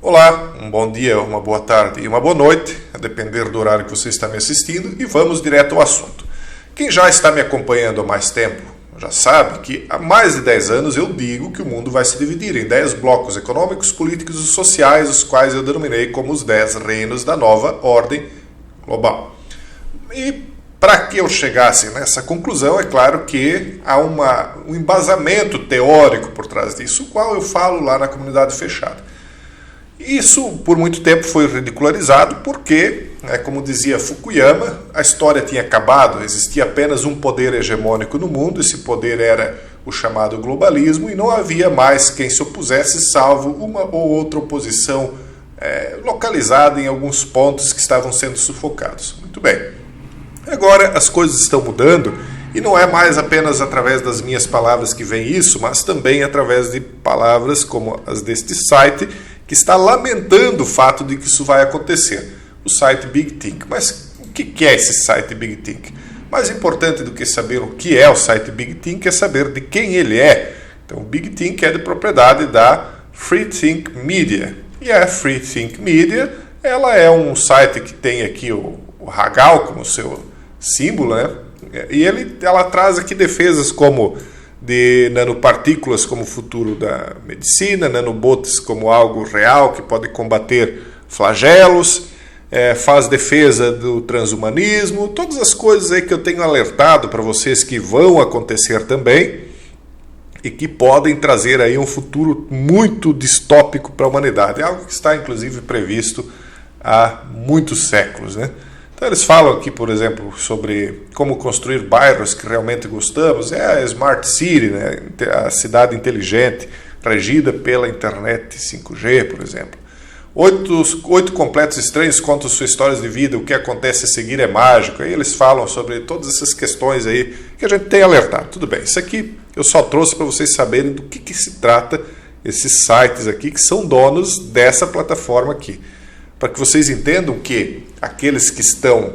Olá, um bom dia, uma boa tarde e uma boa noite, a depender do horário que você está me assistindo, e vamos direto ao assunto. Quem já está me acompanhando há mais tempo já sabe que há mais de 10 anos eu digo que o mundo vai se dividir em 10 blocos econômicos, políticos e sociais, os quais eu denominei como os 10 reinos da nova ordem global. E para que eu chegasse nessa conclusão, é claro que há um embasamento teórico por trás disso, o qual eu falo lá na comunidade fechada. Isso, por muito tempo, foi ridicularizado porque, como dizia Fukuyama, a história tinha acabado, existia apenas um poder hegemônico no mundo, esse poder era o chamado globalismo, e não havia mais quem se opusesse, salvo uma ou outra oposição localizada em alguns pontos que estavam sendo sufocados. Muito bem. Agora as coisas estão mudando, e não é mais apenas através das minhas palavras que vem isso, mas também através de palavras como as deste site, que está lamentando o fato de que isso vai acontecer, o site Big Think. Mas o que é esse site Big Think? Mais importante do que saber o que é o site Big Think é saber de quem ele é. Então, o Big Think é de propriedade da Free Think Media. E a Free Think Media, ela é um site que tem aqui o Hagao como seu símbolo, né? E ela traz aqui defesas como de nanopartículas como futuro da medicina, nanobots como algo real que pode combater flagelos, faz defesa do transhumanismo, todas as coisas aí que eu tenho alertado para vocês que vão acontecer também e que podem trazer aí um futuro muito distópico para a humanidade, é algo que está inclusive previsto há muitos séculos, né? Então eles falam aqui, por exemplo, sobre como construir bairros que realmente gostamos, é a Smart City, né? A cidade inteligente, regida pela internet 5G, por exemplo. 8 completos estranhos contam suas histórias de vida, o que acontece a seguir é mágico. Aí eles falam sobre todas essas questões aí que a gente tem alertado. Tudo bem, isso aqui eu só trouxe para vocês saberem do que se trata esses sites aqui que são donos dessa plataforma aqui. Para que vocês entendam que aqueles que estão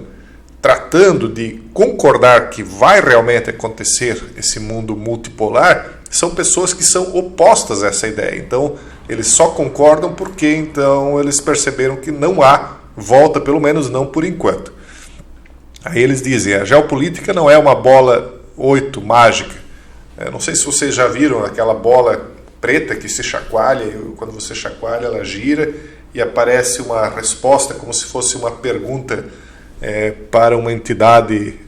tratando de concordar que vai realmente acontecer esse mundo multipolar são pessoas que são opostas a essa ideia. Então, eles só concordam porque então eles perceberam que não há volta, pelo menos não por enquanto. Aí eles dizem, a geopolítica não é uma bola 8 mágica. Eu não sei se vocês já viram aquela bola preta que se chacoalha, e quando você chacoalha ela gira e aparece uma resposta como se fosse uma pergunta para uma entidade,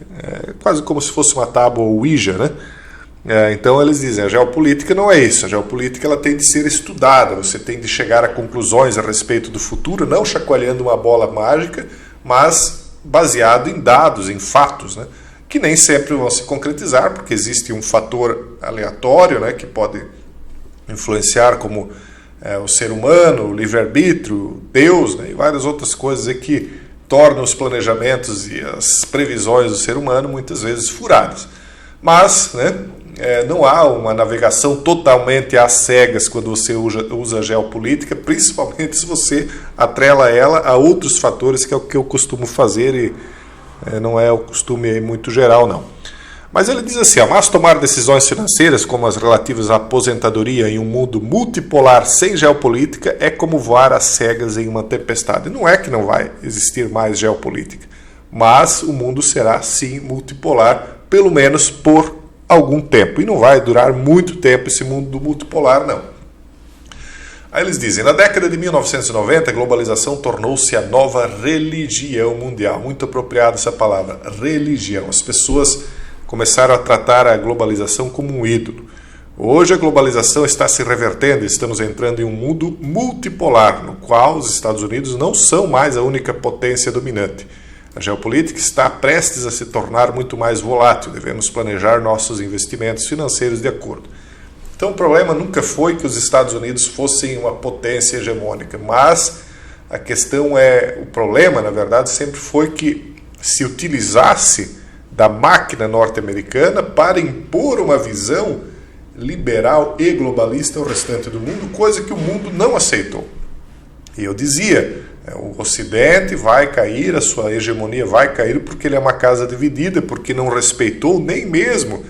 quase como se fosse uma tábua Ouija, né? Então eles dizem, a geopolítica não é isso, a geopolítica ela tem de ser estudada, você tem de chegar a conclusões a respeito do futuro, não chacoalhando uma bola mágica, mas baseado em dados, em fatos, né? Que nem sempre vão se concretizar, porque existe um fator aleatório, né, que pode influenciar como o ser humano, o livre-arbítrio, Deus, né, e várias outras coisas aí que tornam os planejamentos e as previsões do ser humano muitas vezes furadas. Mas, né, não há uma navegação totalmente às cegas quando você usa a geopolítica, principalmente se você atrela ela a outros fatores, que é o que eu costumo fazer e não é o costume muito geral, não. Mas ele diz assim, mas tomar decisões financeiras como as relativas à aposentadoria em um mundo multipolar sem geopolítica é como voar às cegas em uma tempestade. Não é que não vai existir mais geopolítica, mas o mundo será sim multipolar, pelo menos por algum tempo. E não vai durar muito tempo esse mundo multipolar, não. Aí eles dizem, na década de 1990, a globalização tornou-se a nova religião mundial. Muito apropriada essa palavra, religião. As pessoas começaram a tratar a globalização como um ídolo. Hoje a globalização está se revertendo, estamos entrando em um mundo multipolar, no qual os Estados Unidos não são mais a única potência dominante. A geopolítica está prestes a se tornar muito mais volátil, devemos planejar nossos investimentos financeiros de acordo. Então o problema nunca foi que os Estados Unidos fossem uma potência hegemônica, mas a questão o problema na verdade sempre foi que se utilizasse da máquina norte-americana para impor uma visão liberal e globalista ao restante do mundo, coisa que o mundo não aceitou. E eu dizia, o Ocidente vai cair, a sua hegemonia vai cair porque ele é uma casa dividida, porque não respeitou nem mesmo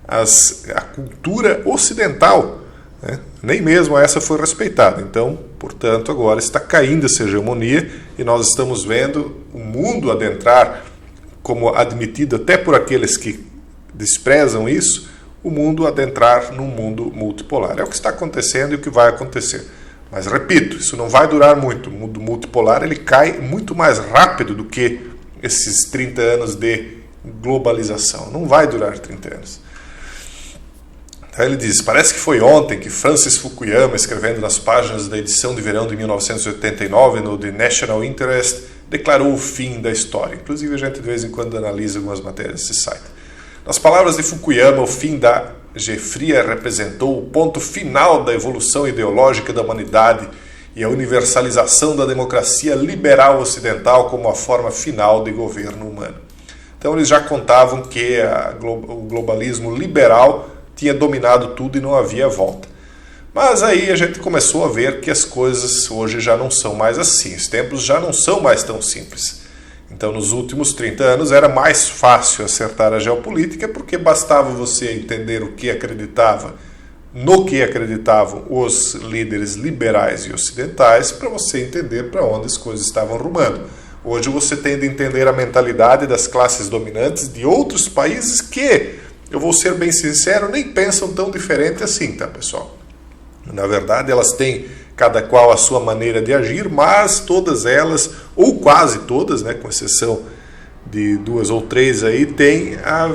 a cultura ocidental, né? Nem mesmo essa foi respeitada. Então, Portanto, agora está caindo essa hegemonia e nós estamos vendo o mundo adentrar, como admitido até por aqueles que desprezam isso, o mundo adentrar num mundo multipolar. É o que está acontecendo e o que vai acontecer. Mas, repito, isso não vai durar muito. O mundo multipolar ele cai muito mais rápido do que esses 30 anos de globalização. Não vai durar 30 anos. Então ele diz, parece que foi ontem que Francis Fukuyama, escrevendo nas páginas da edição de verão de 1989 no The National Interest, declarou o fim da história. Inclusive a gente de vez em quando analisa algumas matérias desse site. Nas palavras de Fukuyama, o fim da Guerra Fria representou o ponto final da evolução ideológica da humanidade e a universalização da democracia liberal ocidental como a forma final de governo humano. Então eles já contavam que o globalismo liberal tinha dominado tudo e não havia volta. Mas aí a gente começou a ver que as coisas hoje já não são mais assim, os tempos já não são mais tão simples. Então, nos últimos 30 anos era mais fácil acertar a geopolítica porque bastava você entender o que acreditava, no que acreditavam os líderes liberais e ocidentais para você entender para onde as coisas estavam rumando. Hoje você tem de entender a mentalidade das classes dominantes de outros países que, eu vou ser bem sincero, nem pensam tão diferente assim, tá, pessoal? Na verdade, elas têm cada qual a sua maneira de agir, mas todas elas, ou quase todas, né, com exceção de 2 ou 3 aí, têm a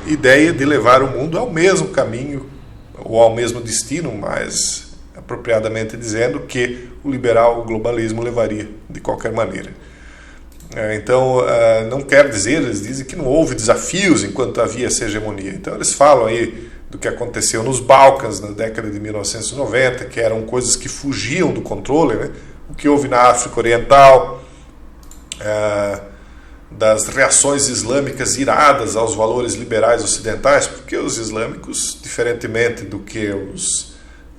ideia de levar o mundo ao mesmo caminho, ou ao mesmo destino, mais apropriadamente dizendo, que o globalismo levaria de qualquer maneira. Então, não quer dizer, eles dizem que não houve desafios enquanto havia essa hegemonia. Então, eles falam aí do que aconteceu nos Balcãs na década de 1990, que eram coisas que fugiam do controle, né? O que houve na África Oriental, das reações islâmicas iradas aos valores liberais ocidentais, porque os islâmicos, diferentemente do que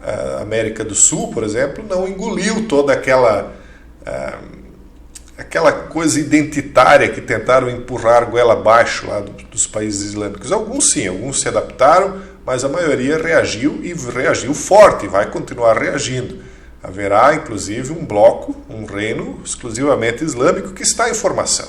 a América do Sul, por exemplo, não engoliu toda aquela coisa identitária que tentaram empurrar goela abaixo lá dos países islâmicos. Alguns sim, alguns se adaptaram, mas a maioria reagiu e reagiu forte, e vai continuar reagindo. Haverá, inclusive, um bloco, um reino exclusivamente islâmico que está em formação.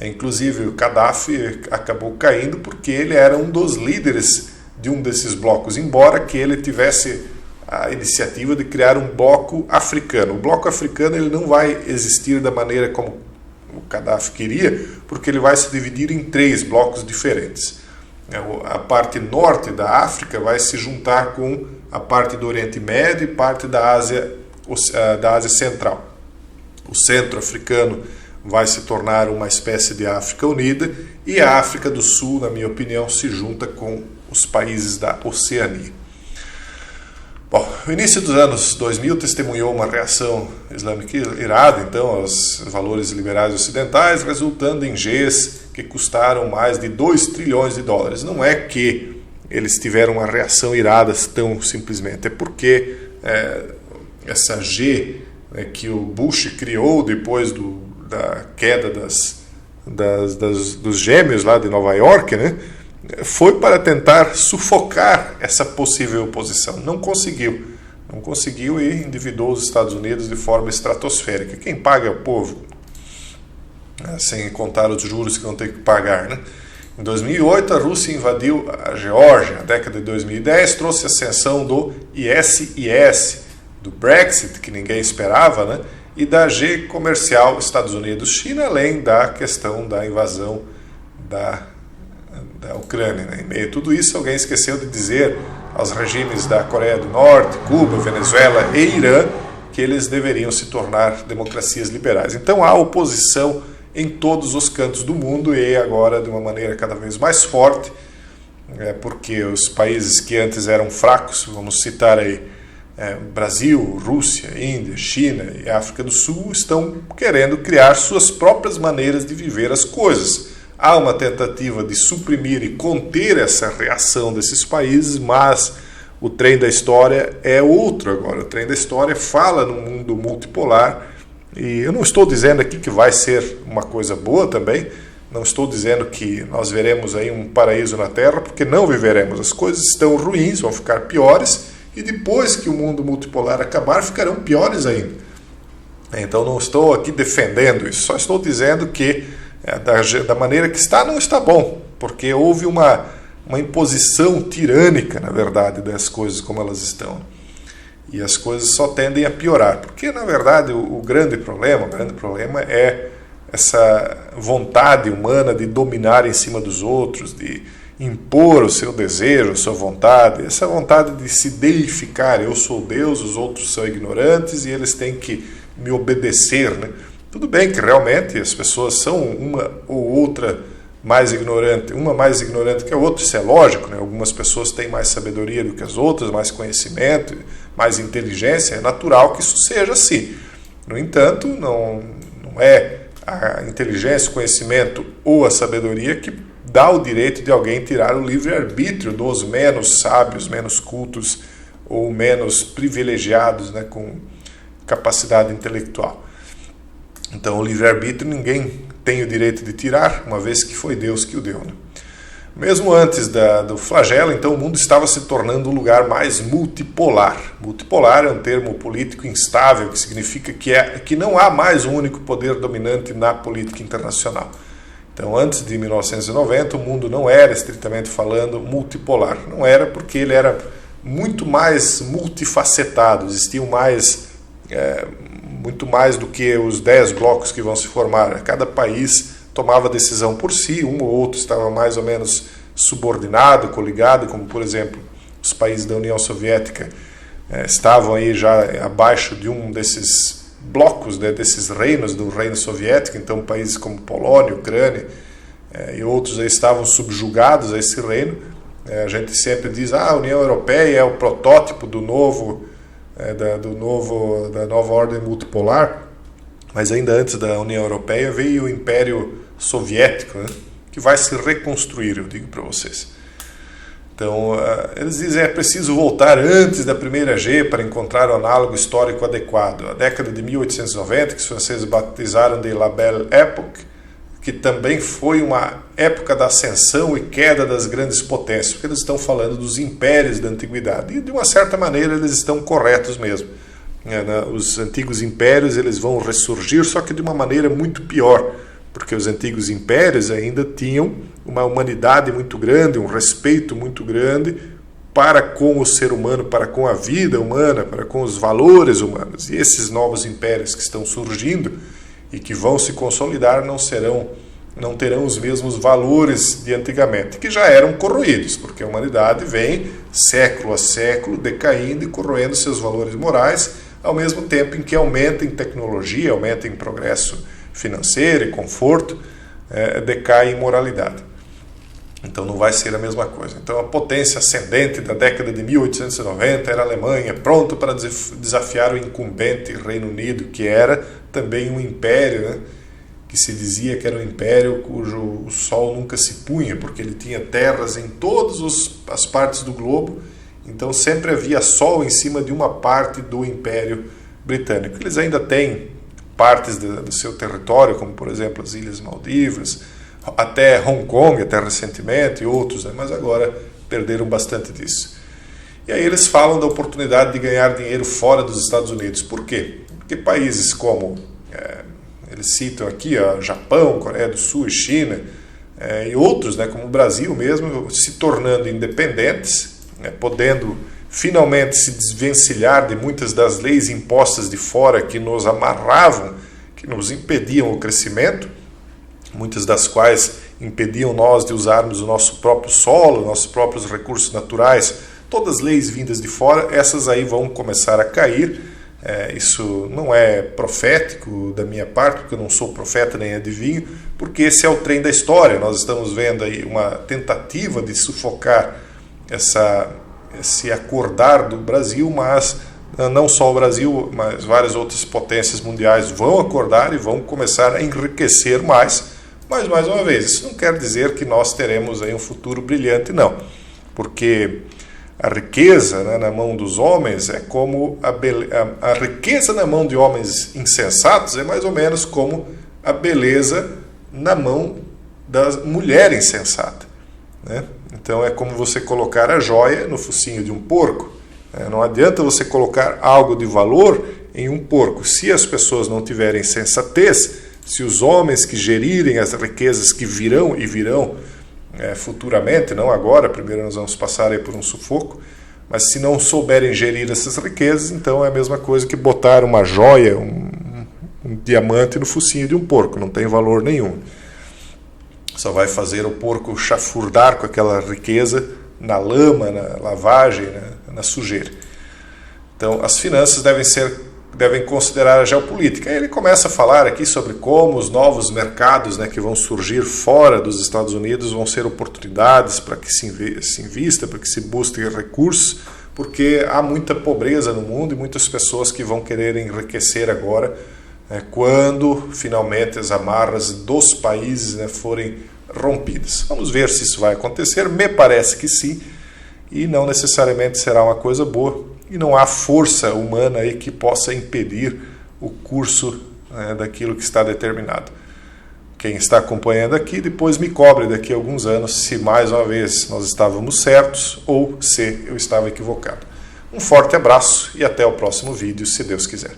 Inclusive, o Gaddafi acabou caindo porque ele era um dos líderes de um desses blocos, embora que ele tivesse a iniciativa de criar um bloco africano. O bloco africano ele não vai existir da maneira como o Gaddafi queria, porque ele vai se dividir em 3 blocos diferentes. A parte norte da África vai se juntar com a parte do Oriente Médio e parte da Ásia Central. O centro africano vai se tornar uma espécie de África Unida e a África do Sul, na minha opinião, se junta com os países da Oceania. Bom, o início dos anos 2000 testemunhou uma reação islâmica irada, então, aos valores liberais ocidentais, resultando em Gs que custaram mais de 2 trilhões de dólares. Não é que eles tiveram uma reação irada tão simplesmente, é porque essa G que o Bush criou depois da queda dos gêmeos lá de Nova York, né, foi para tentar sufocar essa possível oposição. Não conseguiu e endividou os Estados Unidos de forma estratosférica. Quem paga é o povo, sem contar os juros que vão ter que pagar, né? Em 2008, a Rússia invadiu a Geórgia. Na década de 2010, trouxe a ascensão do ISIS, do Brexit, que ninguém esperava, né? E da G comercial Estados Unidos-China, além da questão da invasão da Ucrânia, né? Em meio a tudo isso, alguém esqueceu de dizer aos regimes da Coreia do Norte, Cuba, Venezuela e Irã que eles deveriam se tornar democracias liberais. Então há oposição em todos os cantos do mundo e agora de uma maneira cada vez mais forte, porque os países que antes eram fracos, vamos citar aí Brasil, Rússia, Índia, China e África do Sul, estão querendo criar suas próprias maneiras de viver as coisas. Há uma tentativa de suprimir e conter essa reação desses países, mas o trem da história é outro agora. O trem da história fala no mundo multipolar e eu não estou dizendo aqui que vai ser uma coisa boa também, não estou dizendo que nós veremos aí um paraíso na Terra, porque não viveremos. As coisas estão ruins, vão ficar piores e depois que o mundo multipolar acabar, ficarão piores ainda. Então não estou aqui defendendo isso, só estou dizendo que da maneira que está, não está bom, porque houve uma imposição tirânica, na verdade, das coisas como elas estão. E as coisas só tendem a piorar, porque, na verdade, o grande problema é essa vontade humana de dominar em cima dos outros, de impor o seu desejo, a sua vontade, essa vontade de se deificar. Eu sou Deus, os outros são ignorantes e eles têm que me obedecer, né? Tudo bem que realmente as pessoas são uma ou outra mais ignorante, uma mais ignorante que a outra, isso é lógico, né? Algumas pessoas têm mais sabedoria do que as outras, mais conhecimento, mais inteligência, é natural que isso seja assim. No entanto, não é a inteligência, o conhecimento ou a sabedoria que dá o direito de alguém tirar o livre-arbítrio dos menos sábios, menos cultos ou menos privilegiados, né, com capacidade intelectual. Então, o livre-arbítrio ninguém tem o direito de tirar, uma vez que foi Deus que o deu, né? Mesmo antes do flagelo, então, o mundo estava se tornando um lugar mais multipolar. Multipolar é um termo político instável, que significa que não há mais um único poder dominante na política internacional. Então, antes de 1990, o mundo não era, estritamente falando, multipolar. Não era porque ele era muito mais multifacetado, existiam muito mais do que os 10 blocos que vão se formar. Cada país tomava decisão por si, um ou outro estava mais ou menos subordinado, coligado, como, por exemplo, os países da União Soviética estavam aí já abaixo de um desses blocos, né, desses reinos do reino soviético. Então países como Polônia, Ucrânia e outros aí estavam subjugados a esse reino. A gente sempre diz, a União Europeia é o protótipo da nova ordem multipolar, mas ainda antes da União Europeia veio o Império Soviético, né, que vai se reconstruir, eu digo para vocês. Então, eles dizem que é preciso voltar antes da primeira G para encontrar o análogo histórico adequado. A década de 1890, que os franceses batizaram de La Belle Époque, que também foi uma época da ascensão e queda das grandes potências, porque eles estão falando dos impérios da antiguidade. E, de uma certa maneira, eles estão corretos mesmo. Os antigos impérios eles vão ressurgir, só que de uma maneira muito pior, porque os antigos impérios ainda tinham uma humanidade muito grande, um respeito muito grande para com o ser humano, para com a vida humana, para com os valores humanos. E esses novos impérios que estão surgindo e que vão se consolidar não terão os mesmos valores de antigamente, que já eram corroídos, porque a humanidade vem século a século decaindo e corroendo seus valores morais, ao mesmo tempo em que aumenta em tecnologia, aumenta em progresso financeiro e conforto, decai em moralidade. Então não vai ser a mesma coisa. Então a potência ascendente da década de 1890 era a Alemanha, pronto para desafiar o incumbente Reino Unido, que era também um império, né, que se dizia que era um império cujo o sol nunca se punha, porque ele tinha terras em todas as partes do globo, então sempre havia sol em cima de uma parte do Império Britânico. Eles ainda têm partes do seu território, como por exemplo as Ilhas Maldivas, até Hong Kong, até recentemente, e outros, né? Mas agora perderam bastante disso. E aí eles falam da oportunidade de ganhar dinheiro fora dos Estados Unidos. Por quê? Porque países como, eles citam aqui, Japão, Coreia do Sul e China, e outros, né, como o Brasil mesmo, se tornando independentes, podendo finalmente se desvencilhar de muitas das leis impostas de fora que nos amarravam, que nos impediam o crescimento, muitas das quais impediam nós de usarmos o nosso próprio solo, nossos próprios recursos naturais. Todas as leis vindas de fora, essas aí vão começar a cair. Isso não é profético da minha parte, porque eu não sou profeta nem adivinho, porque esse é o trem da história. Nós estamos vendo aí uma tentativa de sufocar esse acordar do Brasil, mas não só o Brasil, mas várias outras potências mundiais vão acordar e vão começar a enriquecer mais. Mas, mais uma vez, isso não quer dizer que nós teremos aí um futuro brilhante, não. Porque a riqueza, né, na mão dos homens é como a riqueza na mão de homens insensatos é mais ou menos como a beleza na mão da mulher insensata, né? Então é como você colocar a joia no focinho de um porco Não adianta você colocar algo de valor em um porco. Se as pessoas não tiverem sensatez, se os homens que gerirem as riquezas que virão e virão futuramente, não agora, primeiro nós vamos passar aí por um sufoco, mas se não souberem gerir essas riquezas, então é a mesma coisa que botar uma joia, um diamante no focinho de um porco, não tem valor nenhum. Só vai fazer o porco chafurdar com aquela riqueza na lama, na lavagem, na sujeira. Então, as finanças devem considerar a geopolítica. Aí ele começa a falar aqui sobre como os novos mercados, que vão surgir fora dos Estados Unidos vão ser oportunidades para que se invista, para que se busque recursos, porque há muita pobreza no mundo e muitas pessoas que vão querer enriquecer agora, quando finalmente as amarras dos países forem rompidas. Vamos ver se isso vai acontecer. Me parece que sim, e não necessariamente será uma coisa boa, e não há força humana aí que possa impedir o curso daquilo que está determinado. Quem está acompanhando aqui, depois me cobre daqui a alguns anos se mais uma vez nós estávamos certos ou se eu estava equivocado. Um forte abraço e até o próximo vídeo, se Deus quiser.